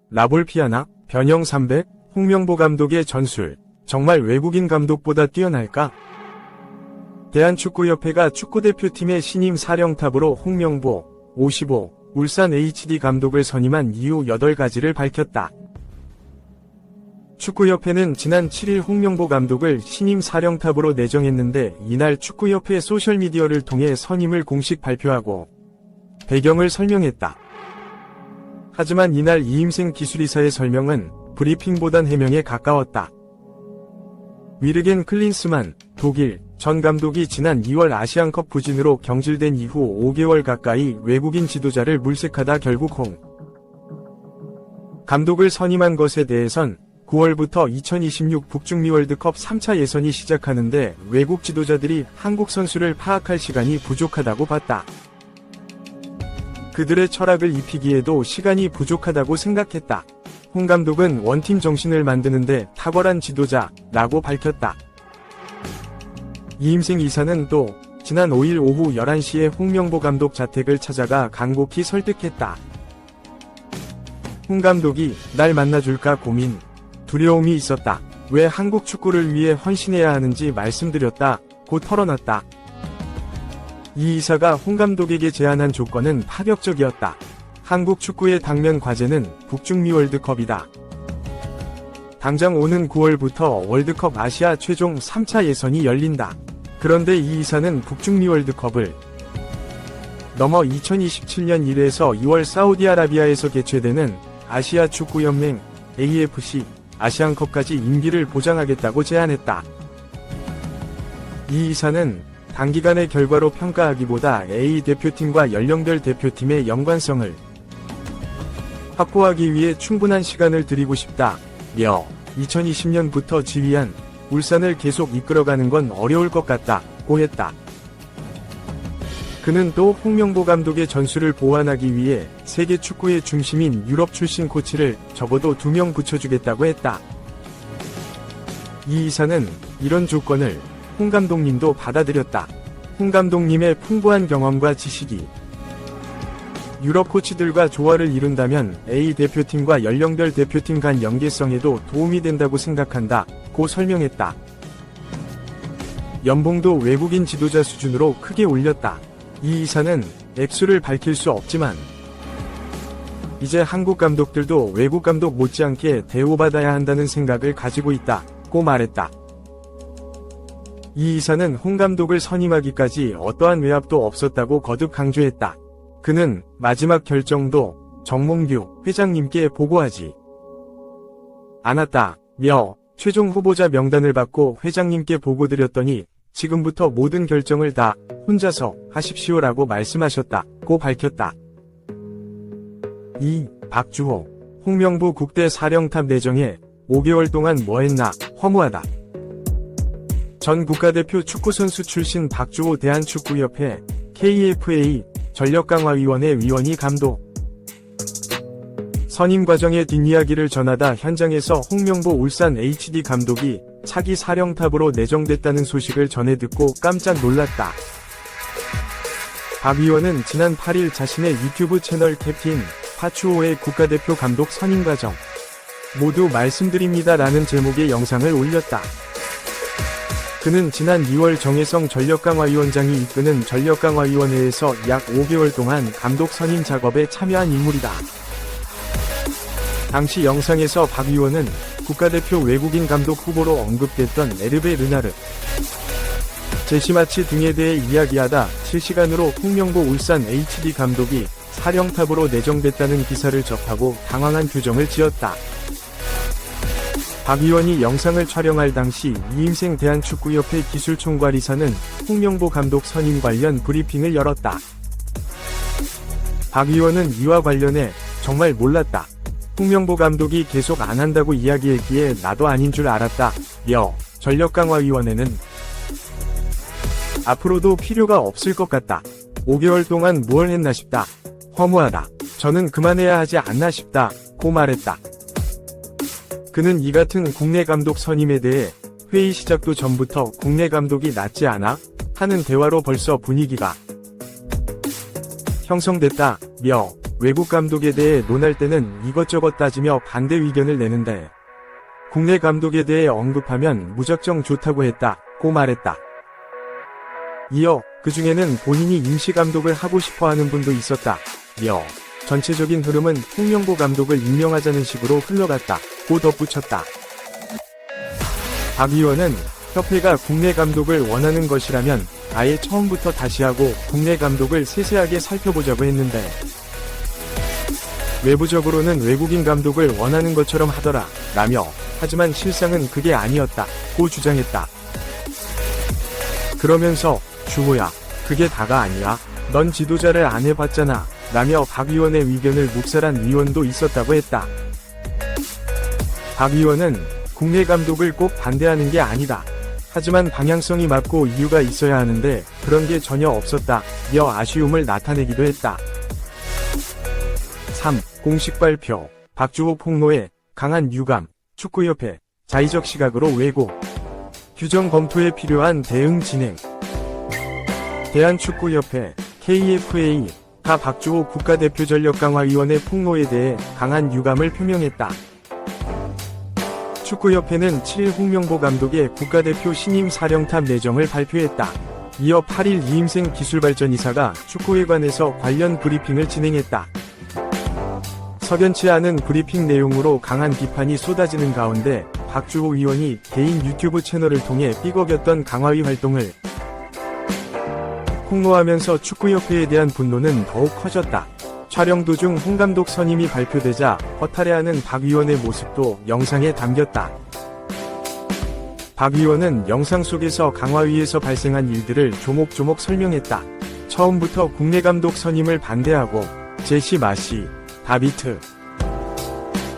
라볼피아나, 변형 300, 홍명보 감독의 전술, 정말 외국인 감독보다 뛰어날까? 대한축구협회가 축구대표팀의 신임 사령탑으로 홍명보, 55, 울산 HD 감독을 선임한 이유 8가지를 밝혔다. 축구협회는 지난 7일 홍명보 감독을 신임 사령탑으로 내정했는데 이날 축구협회 소셜미디어를 통해 선임을 공식 발표하고 배경을 설명했다. 하지만 이날 이임생 기술이사의 설명은 브리핑보단 해명에 가까웠다. 위르겐 클린스만, 독일, 전 감독이 지난 2월 아시안컵 부진으로 경질된 이후 5개월 가까이 외국인 지도자를 물색하다 결국 홍 감독을 선임한 것에 대해선 9월부터 2026 북중미 월드컵 3차 예선이 시작하는데 외국 지도자들이 한국 선수를 파악할 시간이 부족하다고 봤다. 그들의 철학을 입히기에도 시간이 부족하다고 생각했다. 홍 감독은 원팀 정신을 만드는데 탁월한 지도자라고 밝혔다. 이임생 이사는 또 지난 5일 오후 11시에 홍명보 감독 자택을 찾아가 간곡히 설득했다. 홍 감독이 날 만나줄까 고민, 두려움이 있었다. 왜 한국 축구를 위해 헌신해야 하는지 말씀드렸다. 고 털어놨다. 이 이사가 홍 감독에게 제안한 조건은 파격적이었다. 한국 축구의 당면 과제는 북중미 월드컵이다. 당장 오는 9월부터 월드컵 아시아 최종 3차 예선이 열린다. 그런데 이 이사는 북중미 월드컵을 넘어 2027년 1에서 2월 사우디아라비아에서 개최되는 아시아 축구연맹 AFC 아시안컵까지 임기를 보장하겠다고 제안했다. 이 이사는 단기간의 결과로 평가하기보다 A 대표팀과 연령별 대표팀의 연관성을 확보하기 위해 충분한 시간을 드리고 싶다며 2020년부터 지휘한 울산을 계속 이끌어가는 건 어려울 것 같다고 했다. 그는 또 홍명보 감독의 전술을 보완하기 위해 세계 축구의 중심인 유럽 출신 코치를 적어도 2명 붙여주겠다고 했다. 이 이사는 이런 조건을 홍 감독님도 받아들였다. 홍 감독님의 풍부한 경험과 지식이 유럽 코치들과 조화를 이룬다면 A 대표팀과 연령별 대표팀 간 연계성에도 도움이 된다고 생각한다. 고 설명했다. 연봉도 외국인 지도자 수준으로 크게 올렸다. 이 이사는 액수를 밝힐 수 없지만 이제 한국 감독들도 외국 감독 못지않게 대우받아야 한다는 생각을 가지고 있다. 고 말했다. 이 이사는 홍 감독을 선임하기까지 어떠한 외압도 없었다고 거듭 강조했다. 그는 마지막 결정도 정몽규 회장님께 보고하지 않았다며 최종 후보자 명단을 받고 회장님께 보고드렸더니 지금부터 모든 결정을 다 혼자서 하십시오라고 말씀하셨다고 밝혔다. 2. 박주호, 홍명보 국대 사령탑 내정에 5개월 동안 뭐했나 허무하다. 전 국가대표 축구선수 출신 박주호 대한축구협회 KFA 전력강화위원회 위원이 감독 선임 과정의 뒷이야기를 전하다 현장에서 홍명보 울산 HD 감독이 차기 사령탑으로 내정됐다는 소식을 전해 듣고 깜짝 놀랐다. 박 위원은 지난 8일 자신의 유튜브 채널 캡틴 파추호의 국가대표 감독 선임 과정 모두 말씀드립니다라는 제목의 영상을 올렸다. 그는 지난 2월 정혜성 전력강화위원장이 이끄는 전력강화위원회에서 약 5개월 동안 감독 선임 작업에 참여한 인물이다. 당시 영상에서 박 위원은 국가대표 외국인 감독 후보로 언급됐던 에르베 르나르, 제시마치 등에 대해 이야기하다 실시간으로 홍명보 울산 HD 감독이 사령탑으로 내정됐다는 기사를 접하고 당황한 규정을 지었다. 박 위원이 영상을 촬영할 당시 이임생 대한축구협회 기술총괄이사는 홍명보 감독 선임 관련 브리핑을 열었다. 박 위원은 이와 관련해 정말 몰랐다. 홍명보 감독이 계속 안 한다고 이야기했기에 나도 아닌 줄 알았다며 전력강화위원회는 앞으로도 필요가 없을 것 같다. 5개월 동안 뭘 했나 싶다. 허무하다. 저는 그만해야 하지 않나 싶다. 고 말했다. 그는 이 같은 국내 감독 선임에 대해 회의 시작도 전부터 국내 감독이 낫지 않아? 하는 대화로 벌써 분위기가 형성됐다. 외국 감독에 대해 논할 때는 이것저것 따지며 반대 의견을 내는데 국내 감독에 대해 언급하면 무작정 좋다고 했다고 말했다. 이어 그 중에는 본인이 임시감독을 하고 싶어하는 분도 있었다. 전체적인 흐름은 홍명보 감독을 임명하자는 식으로 흘러갔다고 덧붙였다. 박 의원은 협회가 국내 감독을 원하는 것이라면 아예 처음부터 다시 하고 국내 감독을 세세하게 살펴보자고 했는데 외부적으로는 외국인 감독을 원하는 것처럼 하더라 라며 하지만 실상은 그게 아니었다고 주장했다. 그러면서 주호야, 그게 다가 아니야. 넌 지도자를 안 해봤잖아 라며 박 의원의 의견을 묵살한 의원도 있었다고 했다. 박 의원은 국내 감독을 꼭 반대하는 게 아니다. 하지만 방향성이 맞고 이유가 있어야 하는데 그런 게 전혀 없었다며 아쉬움을 나타내기도 했다. 3. 공식 발표. 박주호 폭로에 강한 유감. 축구협회 자의적 시각으로 왜곡. 규정 검토에 필요한 대응 진행. 대한축구협회 KFA가 박주호 국가대표 전력 강화위원회 폭로에 대해 강한 유감을 표명했다. 축구협회는 7일 홍명보 감독의 국가대표 신임 사령탑 내정을 발표했다. 이어 8일 이임생 기술발전이사가 축구회관에서 관련 브리핑을 진행했다. 석연치 않은 브리핑 내용으로 강한 비판이 쏟아지는 가운데 박주호 의원이 개인 유튜브 채널을 통해 삐걱였던 강화위 활동을 폭로하면서 축구협회에 대한 분노는 더욱 커졌다. 촬영 도중 홍 감독 선임이 발표되자 허탈해하는 박 의원의 모습도 영상에 담겼다. 박 의원은 영상 속에서 강화위에서 발생한 일들을 조목조목 설명했다. 처음부터 국내 감독 선임을 반대하고 제시 마시, 다비트,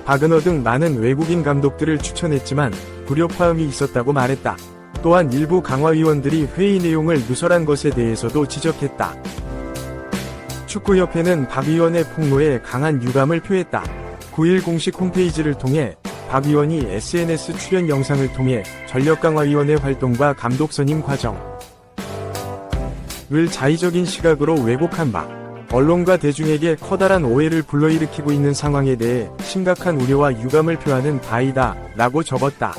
박은호 등 많은 외국인 감독들을 추천했지만 불협화음이 있었다고 말했다. 또한 일부 강화위원들이 회의 내용을 누설한 것에 대해서도 지적했다. 축구협회는 박 의원의 폭로에 강한 유감을 표했다. 9일 공식 홈페이지를 통해 박 의원이 SNS 출연 영상을 통해 전력강화위원회 활동과 감독 선임 과정을 자의적인 시각으로 왜곡한 바, 언론과 대중에게 커다란 오해를 불러일으키고 있는 상황에 대해 심각한 우려와 유감을 표하는 바이다 라고 적었다.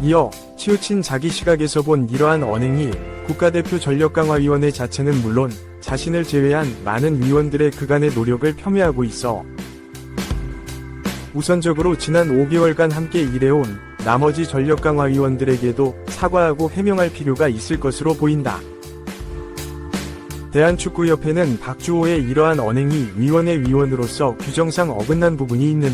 이어 치우친 자기 시각에서 본 이러한 언행이 국가대표 전력강화위원회 자체는 물론 자신을 제외한 많은 위원들의 그간의 노력을 폄훼하고 있어 우선적으로 지난 5개월간 함께 일해온 나머지 전력강화위원들에게도 사과하고 해명할 필요가 있을 것으로 보인다. 대한축구협회는 박주호의 이러한 언행이 위원회 위원으로서 규정상 어긋난 부분이 있는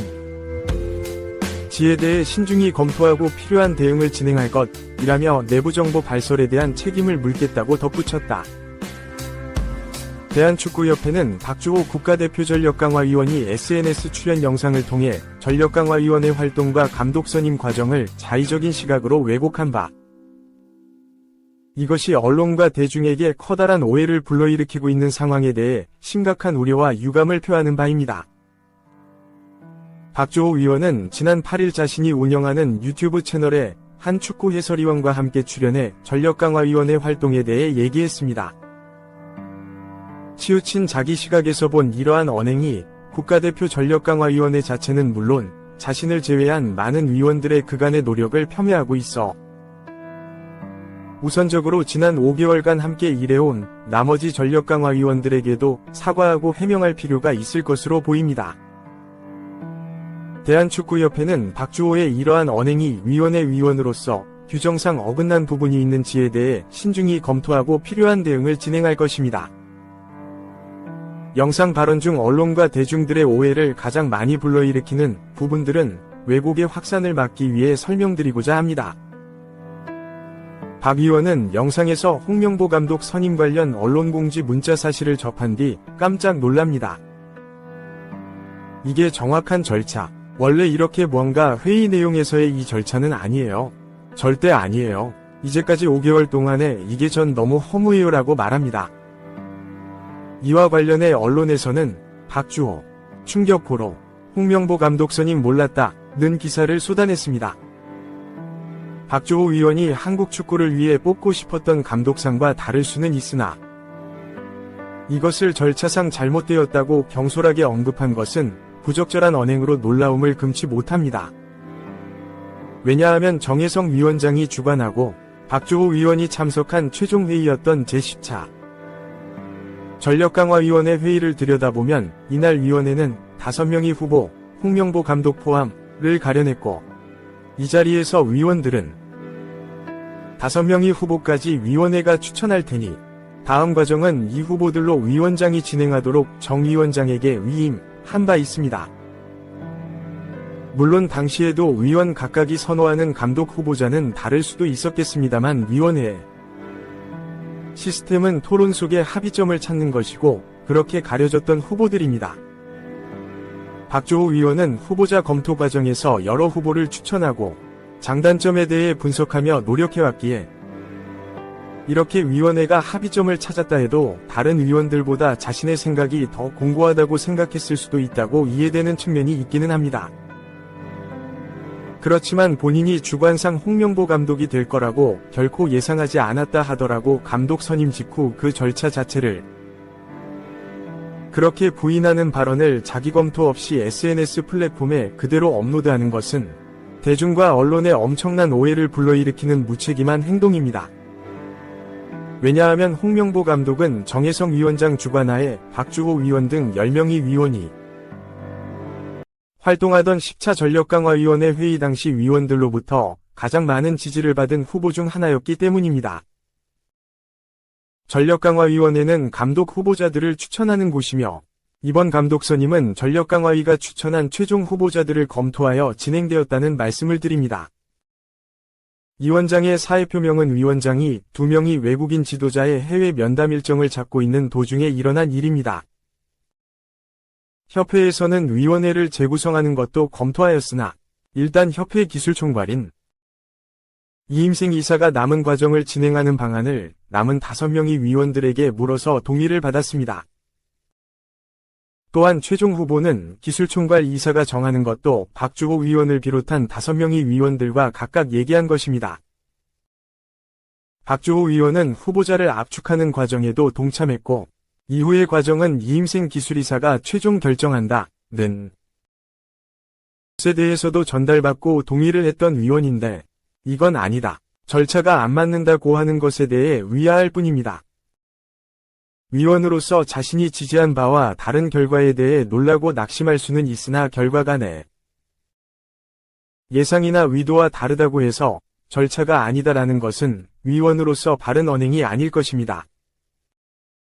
지에 대해 신중히 검토하고 필요한 대응을 진행할 것이라며 내부정보 발설에 대한 책임을 물겠다고 덧붙였다. 대한축구협회는 박주호 국가대표 전력강화위원이 SNS 출연 영상을 통해 전력강화위원회 활동과 감독 선임 과정을 자의적인 시각으로 왜곡한 바, 이것이 언론과 대중에게 커다란 오해를 불러일으키고 있는 상황에 대해 심각한 우려와 유감을 표하는 바입니다. 박주호 위원은 지난 8일 자신이 운영하는 유튜브 채널에 한 축구 해설위원과 함께 출연해 전력강화위원회 활동에 대해 얘기했습니다. 치우친 자기 시각에서 본 이러한 언행이 국가대표 전력강화위원회 자체는 물론 자신을 제외한 많은 위원들의 그간의 노력을 폄훼하고 있어 우선적으로 지난 5개월간 함께 일해온 나머지 전력강화위원들에게도 사과하고 해명할 필요가 있을 것으로 보입니다. 대한축구협회는 박주호의 이러한 언행이 위원회 위원으로서 규정상 어긋난 부분이 있는지에 대해 신중히 검토하고 필요한 대응을 진행할 것입니다. 영상 발언 중 언론과 대중들의 오해를 가장 많이 불러일으키는 부분들은 왜곡의 확산을 막기 위해 설명드리고자 합니다. 박 의원은 영상에서 홍명보 감독 선임 관련 언론공지 문자 사실을 접한 뒤 깜짝 놀랍니다. 이게 정확한 절차. 원래 이렇게 뭔가 회의 내용에서의 이 절차는 아니에요. 절대 아니에요. 이제까지 5개월 동안에 이게 전 너무 허무해요 라고 말합니다. 이와 관련해 언론에서는 박주호, 충격호로, 홍명보 감독 선임 몰랐다 는 기사를 쏟아냈습니다. 박주호 위원이 한국 축구를 위해 뽑고 싶었던 감독상과 다를 수는 있으나 이것을 절차상 잘못되었다고 경솔하게 언급한 것은 부적절한 언행으로 놀라움을 금치 못합니다. 왜냐하면 정혜성 위원장이 주관하고 박주호 위원이 참석한 최종 회의였던 제10차 전력강화위원회 회의를 들여다보면 이날 위원회는 5명의 후보, 홍명보 감독 포함을 가려냈고 이 자리에서 위원들은 5명의 후보까지 위원회가 추천할 테니 다음 과정은 이 후보들로 위원장이 진행하도록 정 위원장에게 위임한 바 있습니다. 물론 당시에도 위원 각각이 선호하는 감독 후보자는 다를 수도 있었겠습니다만 위원회의 시스템은 토론 속에 합의점을 찾는 것이고 그렇게 가려졌던 후보들입니다. 박주호 위원은 후보자 검토 과정에서 여러 후보를 추천하고 장단점에 대해 분석하며 노력해왔기에 이렇게 위원회가 합의점을 찾았다 해도 다른 위원들보다 자신의 생각이 더 공고하다고 생각했을 수도 있다고 이해되는 측면이 있기는 합니다. 그렇지만 본인이 주관상 홍명보 감독이 될 거라고 결코 예상하지 않았다 하더라고 감독 선임 직후 그 절차 자체를 그렇게 부인하는 발언을 자기 검토 없이 SNS 플랫폼에 그대로 업로드하는 것은 대중과 언론에 엄청난 오해를 불러일으키는 무책임한 행동입니다. 왜냐하면 홍명보 감독은 정혜성 위원장 주관하에 박주호 위원 등 10명의 위원이 활동하던 10차 전력강화위원회 회의 당시 위원들로부터 가장 많은 지지를 받은 후보 중 하나였기 때문입니다. 전력강화위원회는 감독 후보자들을 추천하는 곳이며 이번 감독 선임은 전력강화위가 추천한 최종 후보자들을 검토하여 진행되었다는 말씀을 드립니다. 이 원장의 사의 표명은 위원장이 2명의 외국인 지도자의 해외 면담 일정을 잡고 있는 도중에 일어난 일입니다. 협회에서는 위원회를 재구성하는 것도 검토하였으나 일단 협회 기술총괄인 이임생 이사가 남은 과정을 진행하는 방안을 남은 5명의 위원들에게 물어서 동의를 받았습니다. 또한 최종 후보는 기술총괄 이사가 정하는 것도 박주호 위원을 비롯한 5명의 위원들과 각각 얘기한 것입니다. 박주호 위원은 후보자를 압축하는 과정에도 동참했고 이후의 과정은 이임생 기술이사가 최종 결정한다는 것에 대해서도 전달받고 동의를 했던 위원인데 이건 아니다. 절차가 안 맞는다고 하는 것에 대해 위화할 뿐입니다. 위원으로서 자신이 지지한 바와 다른 결과에 대해 놀라고 낙심할 수는 있으나 결과가 내 예상이나 의도와 다르다고 해서 절차가 아니다라는 것은 위원으로서 바른 언행이 아닐 것입니다.